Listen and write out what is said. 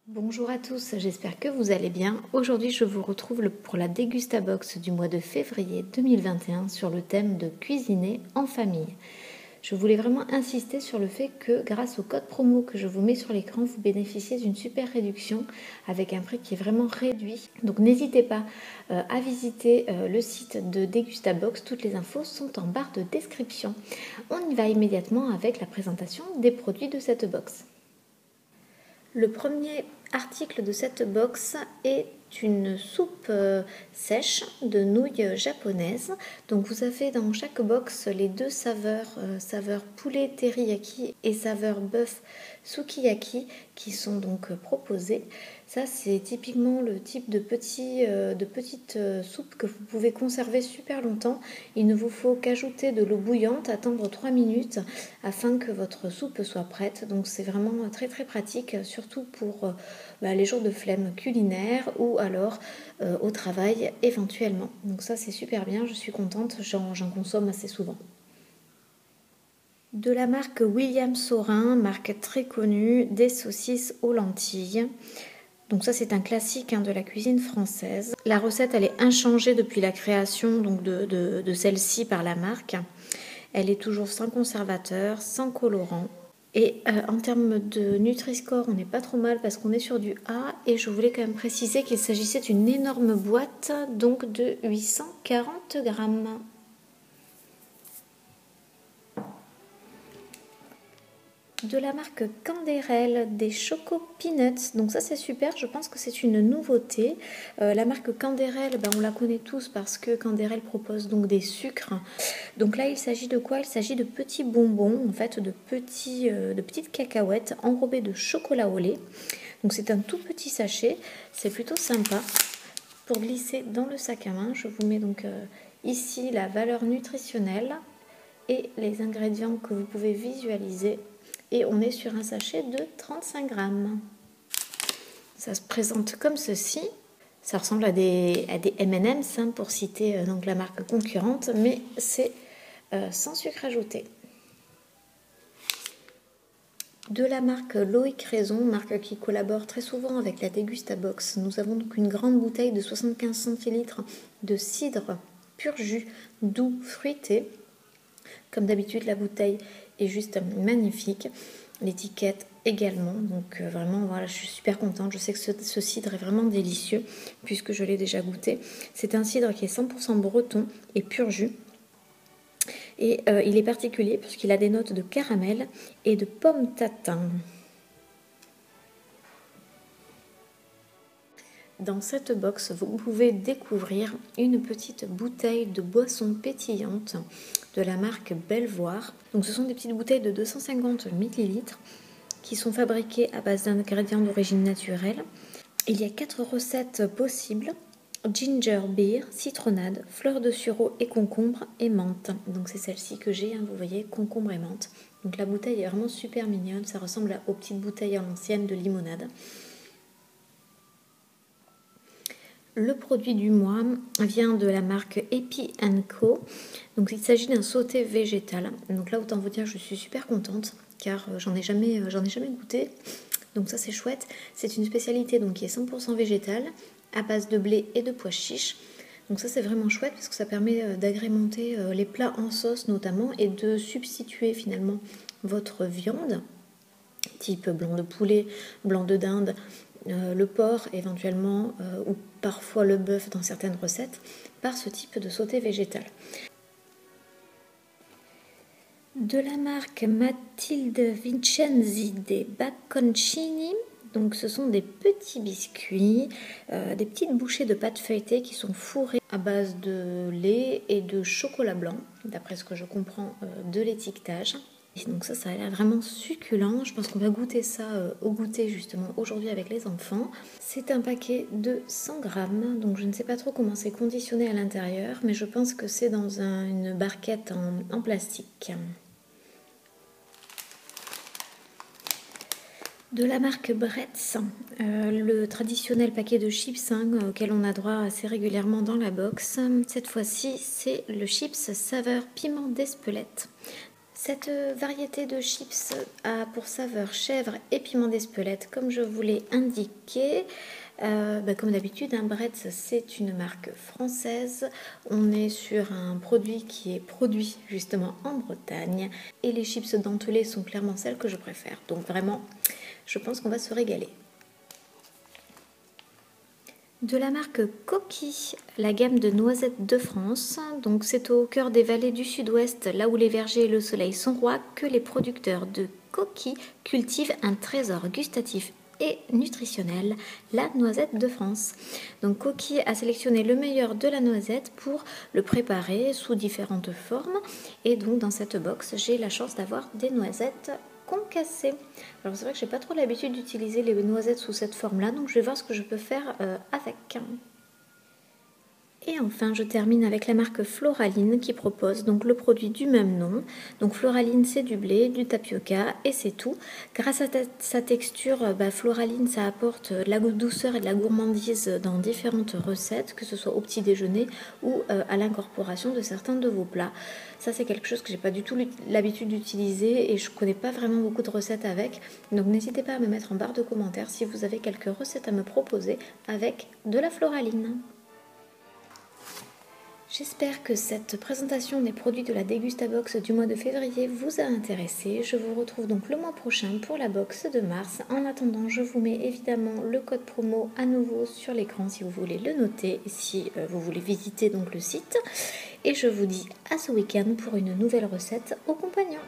Bonjour à tous, j'espère que vous allez bien. Aujourd'hui, je vous retrouve pour la Dégustabox du mois de février 2021 sur le thème de cuisiner en famille. Je voulais vraiment insister sur le fait que grâce au code promo que je vous mets sur l'écran, vous bénéficiez d'une super réduction avec un prix qui est vraiment réduit. Donc n'hésitez pas à visiter le site de Dégustabox, toutes les infos sont en barre de description. On y va immédiatement avec la présentation des produits de cette box. Le premier article de cette box est une soupe sèche de nouilles japonaises. Donc vous avez dans chaque box les deux saveurs, saveur poulet teriyaki et saveur bœuf sukiyaki qui sont donc proposées. Ça c'est typiquement le type de petite soupe que vous pouvez conserver super longtemps. Il ne vous faut qu'ajouter de l'eau bouillante, attendre 3 minutes afin que votre soupe soit prête. Donc c'est vraiment très très pratique, surtout pour les jours de flemme culinaire ou alors au travail éventuellement. Donc ça c'est super bien, je suis contente, j'en consomme assez souvent. De la marque William Saurin, marque très connue, des saucisses aux lentilles. Donc ça c'est un classique de la cuisine française. La recette elle est inchangée depuis la création donc, de celle-ci par la marque. Elle est toujours sans conservateur, sans colorant. Et en termes de Nutri-Score, on n'est pas trop mal parce qu'on est sur du A. Et je voulais quand même préciser qu'il s'agissait d'une énorme boîte, donc de 840 grammes. De la marque Canderel, des Choco Peanuts. Donc ça c'est super, je pense que c'est une nouveauté. La marque Canderel, on la connaît tous parce que Canderel propose donc des sucres. Donc là il s'agit de quoi? Il s'agit de petits bonbons, en fait de petites cacahuètes enrobées de chocolat au lait. Donc c'est un tout petit sachet, c'est plutôt sympa pour glisser dans le sac à main. Je vous mets donc ici la valeur nutritionnelle et les ingrédients que vous pouvez visualiser. Et on est sur un sachet de 35 grammes. Ça se présente comme ceci. Ça ressemble à des M&M's pour citer donc la marque concurrente, mais c'est sans sucre ajouté. De la marque Loïc Raison, marque qui collabore très souvent avec la Dégustabox, nous avons donc une grande bouteille de 75 centilitres de cidre pur jus doux fruité. Comme d'habitude, la bouteille est juste magnifique. L'étiquette également. Donc vraiment, voilà, je suis super contente. Je sais que ce cidre est vraiment délicieux puisque je l'ai déjà goûté. C'est un cidre qui est 100% breton et pur jus. Et il est particulier puisqu'il a des notes de caramel et de pomme tatin. Dans cette box, vous pouvez découvrir une petite bouteille de boisson pétillante de la marque Belvoir. Donc ce sont des petites bouteilles de 250 ml qui sont fabriquées à base d'ingrédients d'origine naturelle. Il y a 4 recettes possibles: ginger beer, citronnade, fleur de sureau et concombre et menthe. Donc c'est celle-ci que j'ai, vous voyez, concombre et menthe. Donc la bouteille est vraiment super mignonne, ça ressemble aux petites bouteilles à l'ancienne de limonade. Le produit du mois vient de la marque Epi & Co. Donc il s'agit d'un sauté végétal. Donc là, autant vous dire, je suis super contente car j'en ai jamais goûté. Donc ça c'est chouette. C'est une spécialité donc qui est 100% végétale à base de blé et de pois chiches. Donc ça c'est vraiment chouette parce que ça permet d'agrémenter les plats en sauce notamment et de substituer finalement votre viande type blanc de poulet, blanc de dinde, le porc éventuellement ou parfois le bœuf dans certaines recettes par ce type de sauté végétal. De la marque Matilde Vincenzi des Bacconcini. Donc ce sont des petits biscuits, des petites bouchées de pâte feuilletée qui sont fourrées à base de lait et de chocolat blanc, d'après ce que je comprends de l'étiquetage. Donc ça a l'air vraiment succulent. Je pense qu'on va goûter ça au goûter justement aujourd'hui avec les enfants. C'est un paquet de 100 grammes, donc je ne sais pas trop comment c'est conditionné à l'intérieur, mais je pense que c'est dans une barquette en plastique. De la marque Bretz, le traditionnel paquet de chips auquel on a droit assez régulièrement dans la box. Cette fois-ci, c'est le chips saveur piment d'Espelette. Cette variété de chips a pour saveur chèvre et piment d'Espelette, comme je vous l'ai indiqué. Comme d'habitude, Bretz, c'est une marque française. On est sur un produit qui est produit justement en Bretagne. Et les chips dentelées sont clairement celles que je préfère. Donc vraiment, je pense qu'on va se régaler. De la marque Coqui, la gamme de noisettes de France. Donc c'est au cœur des vallées du sud-ouest, là où les vergers et le soleil sont rois, que les producteurs de Coqui cultivent un trésor gustatif et nutritionnel, la noisette de France. Donc Coqui a sélectionné le meilleur de la noisette pour le préparer sous différentes formes. Et donc dans cette box, j'ai la chance d'avoir des noisettes concassées. Alors c'est vrai que j'ai pas trop l'habitude d'utiliser les noisettes sous cette forme-là, donc je vais voir ce que je peux faire avec. Et enfin, je termine avec la marque Floraline qui propose donc le produit du même nom. Donc Floraline, c'est du blé, du tapioca et c'est tout. Grâce à sa texture, Floraline, ça apporte de la douceur et de la gourmandise dans différentes recettes, que ce soit au petit déjeuner ou à l'incorporation de certains de vos plats. Ça, c'est quelque chose que j'ai pas du tout l'habitude d'utiliser et je connais pas vraiment beaucoup de recettes avec. Donc n'hésitez pas à me mettre en barre de commentaires si vous avez quelques recettes à me proposer avec de la Floraline. J'espère que cette présentation des produits de la Dégustabox du mois de février vous a intéressé. Je vous retrouve donc le mois prochain pour la box de mars. En attendant, je vous mets évidemment le code promo à nouveau sur l'écran si vous voulez le noter et si vous voulez visiter donc le site. Et je vous dis à ce week-end pour une nouvelle recette aux compagnons.